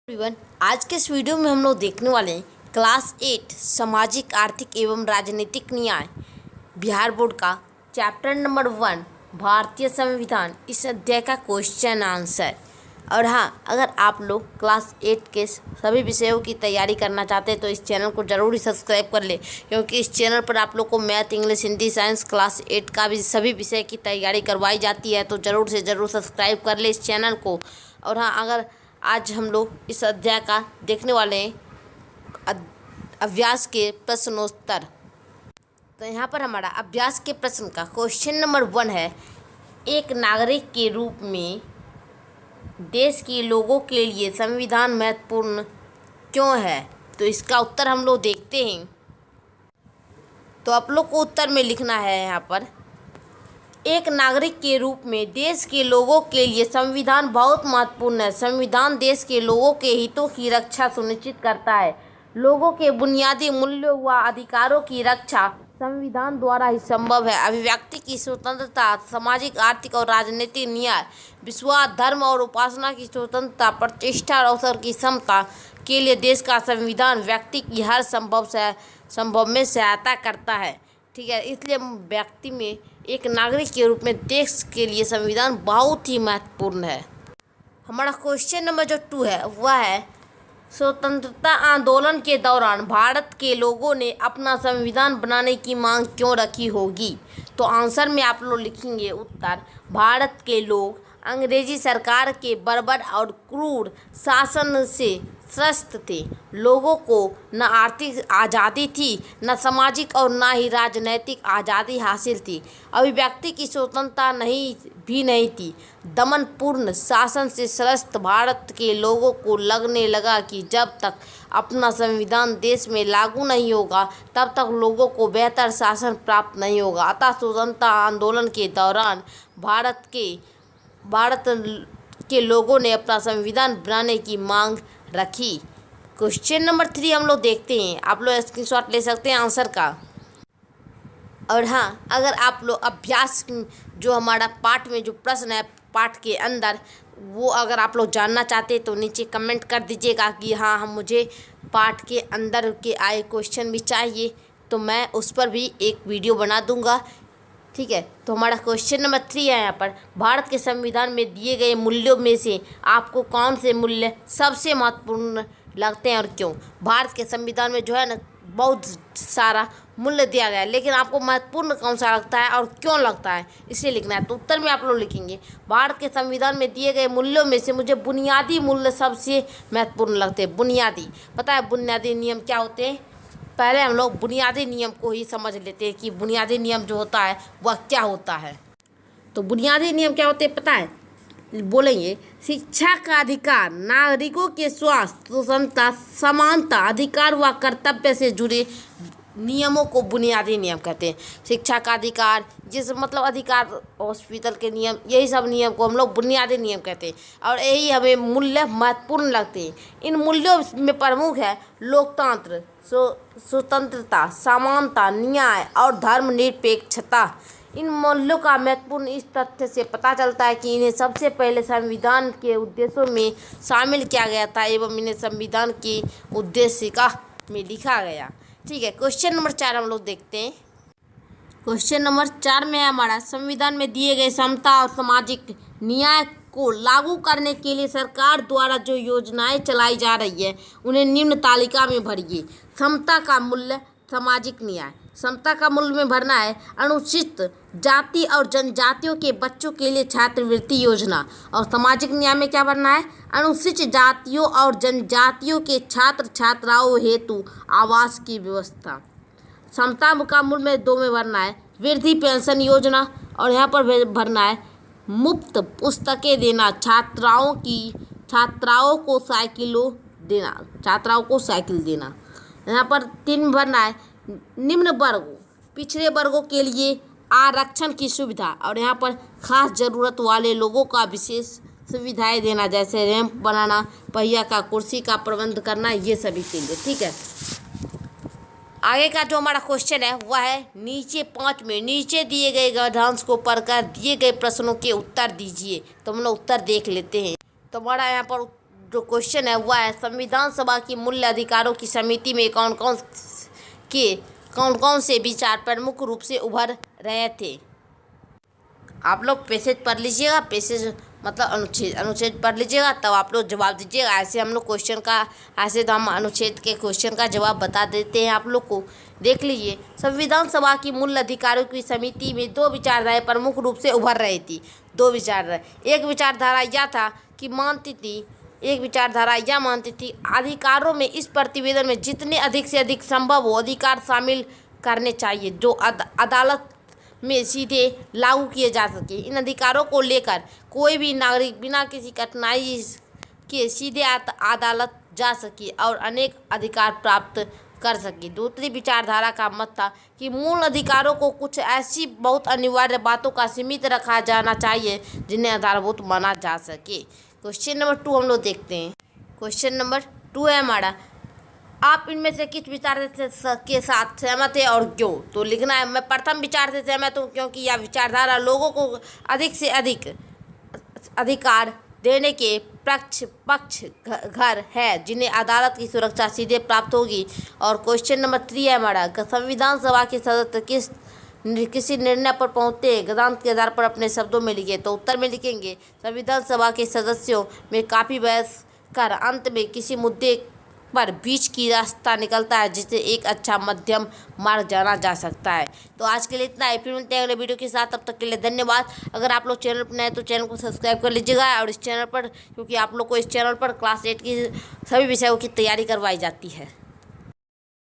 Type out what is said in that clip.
Everyone, आज के इस वीडियो में हम लोग देखने वाले हैं क्लास 8 सामाजिक आर्थिक एवं राजनीतिक न्याय बिहार बोर्ड का चैप्टर नंबर 1 भारतीय संविधान, इस अध्याय का क्वेश्चन आंसर। और हाँ, अगर आप लोग क्लास 8 के सभी विषयों की तैयारी करना चाहते हैं तो इस चैनल को ज़रूर ही सब्सक्राइब कर ले, क्योंकि इस चैनल पर आप लोग को math, English, Hindi, science class 8 का भी सभी विषय की तैयारी करवाई जाती है। तो ज़रूर से ज़रूर सब्सक्राइब कर ले इस चैनल को। और हाँ, अगर आज हम लोग इस अध्याय का देखने वाले हैं अभ्यास के प्रश्नोत्तर। तो यहाँ पर हमारा अभ्यास के प्रश्न का क्वेश्चन नंबर 1 है, एक नागरिक के रूप में देश के लोगों के लिए संविधान महत्वपूर्ण क्यों है। तो इसका उत्तर हम लोग देखते हैं। तो आप लोग को उत्तर में लिखना है यहाँ पर, एक नागरिक के रूप में देश के लोगों के लिए संविधान बहुत महत्वपूर्ण है। संविधान देश के लोगों के हितों की रक्षा सुनिश्चित करता है। लोगों के बुनियादी मूल्यों व अधिकारों की रक्षा संविधान द्वारा ही संभव है। अभिव्यक्ति की स्वतंत्रता, सामाजिक, आर्थिक और राजनीतिक न्याय, विश्वास, धर्म और उपासना की स्वतंत्रता, प्रतिष्ठा और अवसर की समता के लिए देश का संविधान व्यक्ति की हर संभव में सहायता करता है। ठीक है, इसलिए व्यक्ति में एक नागरिक के रूप में देश के लिए संविधान बहुत ही महत्वपूर्ण है। हमारा क्वेश्चन नंबर जो 2 है वह है, स्वतंत्रता आंदोलन के दौरान भारत के लोगों ने अपना संविधान बनाने की मांग क्यों रखी होगी। तो आंसर में आप लोग लिखेंगे उत्तर, भारत के लोग अंग्रेजी सरकार के बर्बर और क्रूर शासन से त्रस्त थे। लोगों को न आर्थिक आज़ादी थी, न सामाजिक और न ही राजनैतिक आज़ादी हासिल थी। अभिव्यक्ति की स्वतंत्रता नहीं थी। दमनपूर्ण शासन से त्रस्त भारत के लोगों को लगने लगा कि जब तक अपना संविधान देश में लागू नहीं होगा तब तक लोगों को बेहतर शासन प्राप्त नहीं होगा। अतः स्वतंत्रता आंदोलन के दौरान भारत के लोगों ने अपना संविधान बनाने की मांग रखी। क्वेश्चन नंबर 3 हम लोग देखते हैं। आप लोग स्क्रीनशॉट ले सकते हैं आंसर का। और हाँ, अगर आप लोग अभ्यास जो हमारा पाठ में जो प्रश्न है पाठ के अंदर, वो अगर आप लोग जानना चाहते हैं तो नीचे कमेंट कर दीजिएगा कि हाँ, हम मुझे पाठ के अंदर के आए क्वेश्चन भी चाहिए, तो मैं उस पर भी एक वीडियो बना दूँगा। ठीक है, तो हमारा क्वेश्चन नंबर 3 है यहाँ पर, भारत के संविधान में दिए गए मूल्यों में से आपको कौन से मूल्य सबसे महत्वपूर्ण लगते हैं और क्यों। भारत के संविधान में जो है ना बहुत सारा मूल्य दिया गया है, लेकिन आपको महत्वपूर्ण कौन सा लगता है और क्यों लगता है, इसे लिखना है। तो उत्तर में आप लोग लिखेंगे, भारत के संविधान में दिए गए मूल्यों में से मुझे बुनियादी मूल्य सबसे महत्वपूर्ण लगते हैं। बुनियादी, पता है बुनियादी नियम क्या होते हैं? पहले हम लोग बुनियादी नियम को ही समझ लेते हैं कि बुनियादी नियम जो होता है वह क्या होता है। तो बुनियादी नियम क्या होते हैं पता है? बोलेंगे, शिक्षा का अधिकार, नागरिकों के स्वास्थ्य, स्वतंत्रता, समानता, अधिकार व कर्तव्य से जुड़े नियमों को बुनियादी नियम कहते हैं। शिक्षा का अधिकार, जिस मतलब अधिकार, हॉस्पिटल के नियम, यही सब नियम को हम लोग बुनियादी नियम कहते हैं। और यही हमें मूल्य महत्वपूर्ण लगते हैं। इन मूल्यों में प्रमुख है लोकतंत्र, स्वतंत्रता, समानता, न्याय और धर्मनिरपेक्षता। इन मूल्यों का महत्वपूर्ण इस तथ्य से पता चलता है कि इन्हें सबसे पहले संविधान के उद्देश्यों में शामिल किया गया था एवं इन्हें संविधान की उद्देशिका में लिखा गया। ठीक है, क्वेश्चन नंबर 4 हम लोग देखते हैं। क्वेश्चन नंबर 4 में है हमारा, संविधान में दिए गए समता और सामाजिक न्याय को लागू करने के लिए सरकार द्वारा जो योजनाएं चलाई जा रही है उन्हें निम्न तालिका में भरिए। समता का मूल्य, सामाजिक न्याय। समता का मूल्य में भरना है अनुसूचित जाति और जनजातियों के बच्चों के लिए छात्रवृत्ति योजना। और सामाजिक न्याय में क्या भरना है? अनुसूचित जातियों और जनजातियों के छात्र छात्राओं हेतु आवास की व्यवस्था। समता का मूल्य में 2 में भरना है वृद्धि पेंशन योजना। और यहाँ पर भरना है मुफ्त पुस्तकें देना, छात्राओं को साइकिल देना। यहाँ पर 3 भरना है निम्न वर्गों, पिछड़े वर्गों के लिए आरक्षण की सुविधा। और यहाँ पर खास ज़रूरत वाले लोगों का विशेष सुविधाएं देना, जैसे रैंप बनाना, पहिया का कुर्सी का प्रबंध करना, ये सभी के लिए। ठीक है, आगे का जो हमारा क्वेश्चन है वह है नीचे 5 में नीचे दिए गए गद्यांश को पढ़कर दिए गए प्रश्नों के उत्तर दीजिए। तो हम लोग उत्तर देख लेते हैं। तो हमारा यहाँ पर जो क्वेश्चन है वह है, संविधान सभा की मूल्य अधिकारों की समिति में कौन कौन से विचार प्रमुख रूप से उभर रहे थे। आप लोग पैसेज पढ़ लीजिएगा, पैसेज मतलब अनुच्छेद पढ़ लीजिएगा, तब आप लोग जवाब दीजिएगा। ऐसे हम लोग क्वेश्चन का, ऐसे तो हम अनुच्छेद के क्वेश्चन का जवाब बता देते हैं आप लोग को। देख लीजिए, संविधान सभा की मूल अधिकारों की समिति में दो विचारधाराएं प्रमुख रूप से उभर रही थी। दो विचारधारा, एक विचारधारा यह था कि एक विचारधारा यह मानती थी अधिकारों में इस प्रतिवेदन में जितने अधिक से अधिक संभव हो अधिकार शामिल करने चाहिए जो अदालत में सीधे लागू किए जा सके। इन अधिकारों को लेकर कोई भी नागरिक बिना किसी कठिनाई के सीधे अदालत जा सके और अनेक अधिकार प्राप्त कर सके। दूसरी विचारधारा का मत था कि मूल अधिकारों को कुछ ऐसी बहुत अनिवार्य बातों का सीमित रखा जाना चाहिए जिन्हें आधारभूत माना जा सके। क्वेश्चन नंबर 2 हम लोग देखते हैं। क्वेश्चन नंबर 2 है हमारा, आप इनमें से किस विचार के साथ सहमत है और क्यों। तो लिखना है, मैं प्रथम विचार से सहमत हूँ क्योंकि यह विचारधारा लोगों को अधिक से अधिक अधिकार देने के पक्ष घर है जिन्हें अदालत की सुरक्षा सीधे प्राप्त होगी। और क्वेश्चन नंबर 3 है हमारा, संविधान सभा के सदस्य किसी निर्णय पर पहुंचते गद्यांश के आधार पर अपने शब्दों में लिखे। तो उत्तर में लिखेंगे, संविधान सभा के सदस्यों में काफ़ी बहस कर अंत में किसी मुद्दे पर बीच की रास्ता निकलता है जिसे एक अच्छा मध्यम मार्ग जाना जा सकता है। तो आज के लिए इतना ही, फिर मिलते हैं अगले वीडियो के साथ। तब तक के लिए धन्यवाद। अगर आप लोग चैनल पर नए तो चैनल को सब्सक्राइब कर लीजिएगा और इस चैनल पर, क्योंकि आप लोग को इस चैनल पर क्लास 8 की सभी विषयों की तैयारी करवाई जाती है।